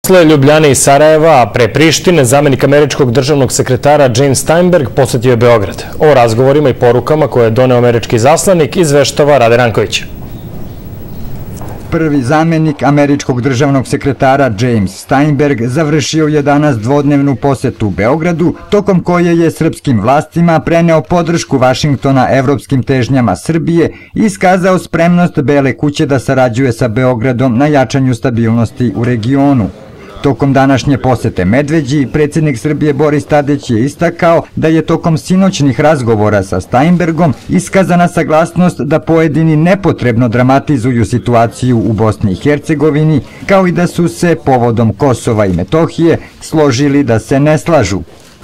Posle Ljubljane i Sarajeva, a pre Prištine, zamenik američkog državnog sekretara James Steinberg posetio je Beograd. O razgovorima i porukama koje je doneo američki izaslanik izveštava Rade Ranković. Prvi zamenik američkog državnog sekretara James Steinberg završio je danas dvodnevnu posetu Beogradu, tokom koje je srpskim vlastima preneo podršku Vašingtona evropskim težnjama Srbije i iskazao spremnost Bele kuće da sarađuje sa Beogradom na jačanju stabilnosti u regionu. Tokom današnje posete Medveđi, predsjednik Srbije Boris Tadić je istakao da je tokom sinoćnih razgovora sa Steinbergom iskazana saglasnost da pojedini nepotrebno dramatizuju situaciju u Bosni i Hercegovini, kao i da su se povodom Kosova i Metohije složili da se ne slažu.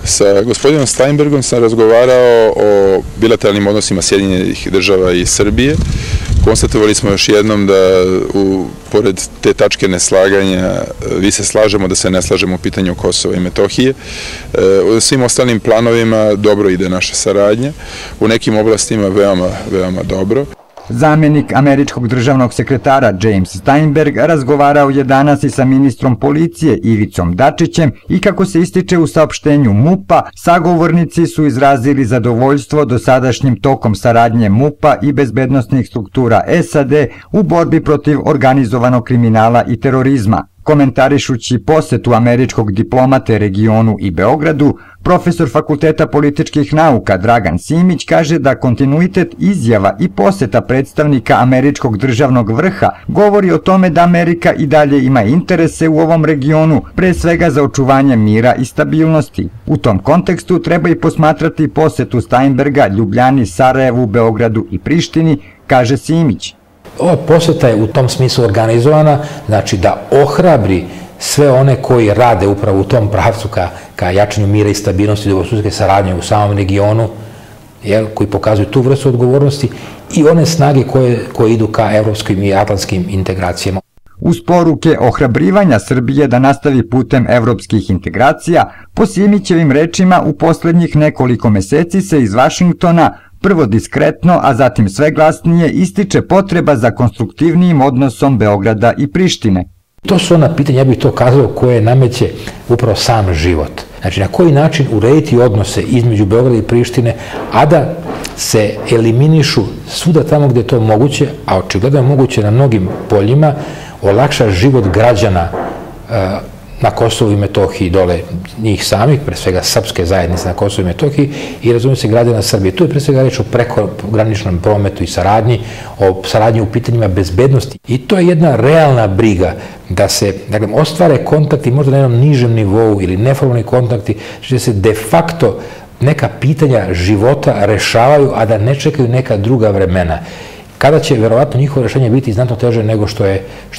Sa gospodinom Steinbergom sam razgovarao o bilateralnim odnosima Sjedinjenih država i Srbije. Konstatovali smo još jednom da pored te tačke neslaganja vi se slažemo da se ne slažemo u pitanju Kosova i Metohije. U svim ostalim planovima dobro ide naša saradnja, u nekim oblastima veoma dobro. Zamenik američkog državnog sekretara James Steinberg razgovarao je danas i sa ministrom policije Ivicom Dačićem i kako se ističe u saopštenju MUP-a, sagovornici su izrazili zadovoljstvo dosadašnjim tokom saradnje MUP-a i bezbednosnih struktura SAD u borbi protiv organizovanog kriminala i terorizma. Komentarišući posetu američkog diplomate regionu i Beogradu, profesor Fakulteta političkih nauka Dragan Simić kaže da kontinuitet izjava i poseta predstavnika američkog državnog vrha govori o tome da Amerika i dalje ima interese u ovom regionu, pre svega za očuvanje mira i stabilnosti. U tom kontekstu treba i posmatrati posetu Steinberga Ljubljani, Sarajevu, Beogradu i Prištini, kaže Simić. Ova poseta je u tom smislu organizovana, znači da ohrabri sve one koji rade upravo u tom pravcu ka jačanju mira i stabilnosti i dobrosusedske saradnje u samom regionu, koji pokazuju tu vrstu odgovornosti i one snage koje idu ka evropskim i atlantskim integracijama. Uz poruke ohrabrivanja Srbije da nastavi putem evropskih integracija, po Simićevim rečima u poslednjih nekoliko meseci se iz Vašingtona prvo diskretno, a zatim sve glasnije ističe potreba za konstruktivnijim odnosom Beograda i Prištine. To su ona pitanja, ja bih to kazao, koje nameće upravo sam život. Znači, na koji način urediti odnose između Beograda i Prištine, a da se eliminišu svuda tamo gde je to moguće, a očigledno je moguće na mnogim poljima, olakša život građana na Kosovu i Metohiji, dole njih samih, pre svega srpske zajednice na Kosovu i Metohiji i razumije se građana Srbije. Tu je pre svega reč o prekograničnom prometu i saradnji, o saradnji u pitanjima bezbednosti. I to je jedna realna briga da se ostvare kontakti možda na jednom nižem nivou ili neformalni kontakti, da se de facto neka pitanja života rešavaju, a da ne čekaju neka druga vremena. Kada će verovatno njihovo rešenje biti znatno teže nego što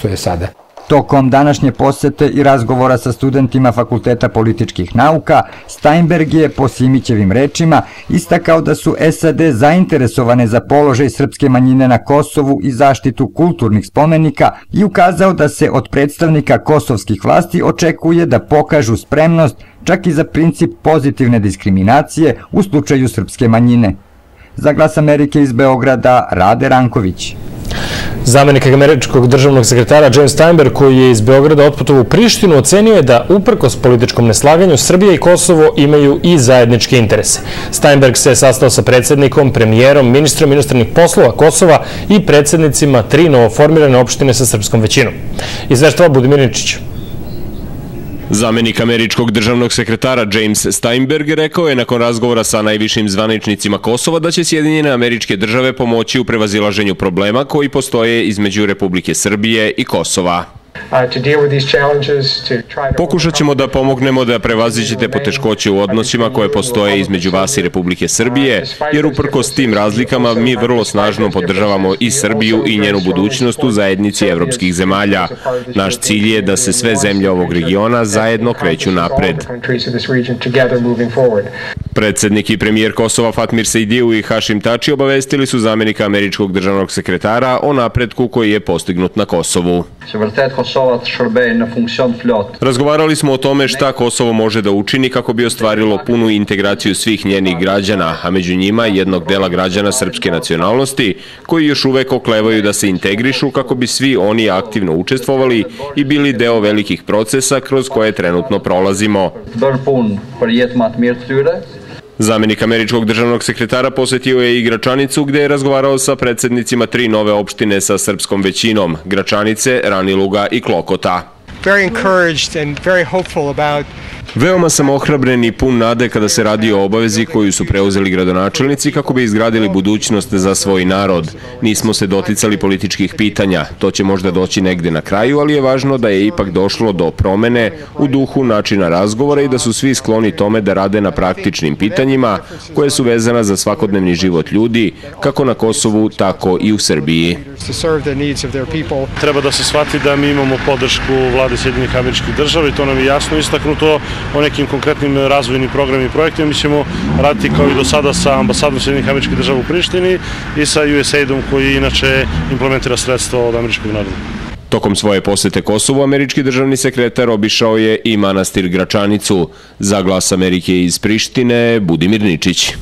je sada. Tokom današnje posete i razgovora sa studentima Fakulteta političkih nauka, Steinberg je, po Simićevim rečima, istakao da su SAD zainteresovane za položaj srpske manjine na Kosovu i zaštitu kulturnih spomenika i ukazao da se od predstavnika kosovskih vlasti očekuje da pokažu spremnost čak i za princip pozitivne diskriminacije u slučaju srpske manjine. Za Glas Amerike iz Beograda, Rade Ranković. Zamenik američkog državnog sekretara James Steinberg, koji je iz Beograda otputovao u Prištinu, ocenio je da, uprkos političkom neslaganju, Srbija i Kosovo imaju i zajedničke interese. Steinberg se sastao sa predsjednikom, premijerom, ministrom inostranih poslova Kosova i predsjednicima 3 novoformirane opštine sa srpskom većinom. Izveštava Budimir Ničić. Zamenik američkog državnog sekretara James Steinberg rekao je nakon razgovora sa najvišim zvaničnicima Kosova da će Sjedinjene Američke Države pomoći u prevazilaženju problema koji postoje između Republike Srbije i Kosova. Pokušat ćemo da pomognemo da prevaziđete poteškoće u odnosima koje postoje između vas i Republike Srbije, jer uprkos tim razlikama mi vrlo snažno podržavamo i Srbiju i njenu budućnost u zajednici evropskih zemalja. Naš cilj je da se sve zemlje ovog regiona zajedno kreću napred. Predsednik i premijer Kosova Fatmir Sejdiu i Hašim Tači obavestili su zamenika američkog državnog sekretara o napretku koji je postignut na Kosovu. Kosova të shërbejë në funksion plot. Razgovarali smo o tome šta Kosovo može da učini kako bi ostvarilo punu integraciju svih njenih građana, a među njima jednog dela građana srpske nacionalnosti koji još uvek oklevaju da se integrišu kako bi svi oni aktivno učestvovali i bili deo velikih procesa kroz koje trenutno prolazimo. Zamenik američkog državnog sekretara posetio je i Gračanicu gde je razgovarao sa predsednicima 3 nove opštine sa srpskom većinom, Gračanice, Raniluga i Klokota. Veoma sam ohrabren i pun nade kada se radi o obavezi koju su preuzeli gradonačelnici kako bi izgradili budućnost za svoj narod. Nismo se doticali političkih pitanja, to će možda doći negde na kraju, ali je važno da je ipak došlo do promene u duhu načina razgovora i da su svi skloni tome da rade na praktičnim pitanjima koje su vezana za svakodnevni život ljudi, kako na Kosovu, tako i u Srbiji. Treba da se shvati da mi imamo podršku vlade Sjedinjenih Američkih Država i to nam je jasno istaknuto. O nekim konkretnim razvojnim programima i projektima mi ćemo raditi kao i do sada sa ambasadom Sjedinjenih Američkih Država u Prištini i sa USAID-om koji inače implementira sredstva od američkog naroda. Tokom svoje posete Kosovu, američki državni sekretar obišao je i manastir Gračanicu. Za Glas Amerike iz Prištine, Budimir Ničić.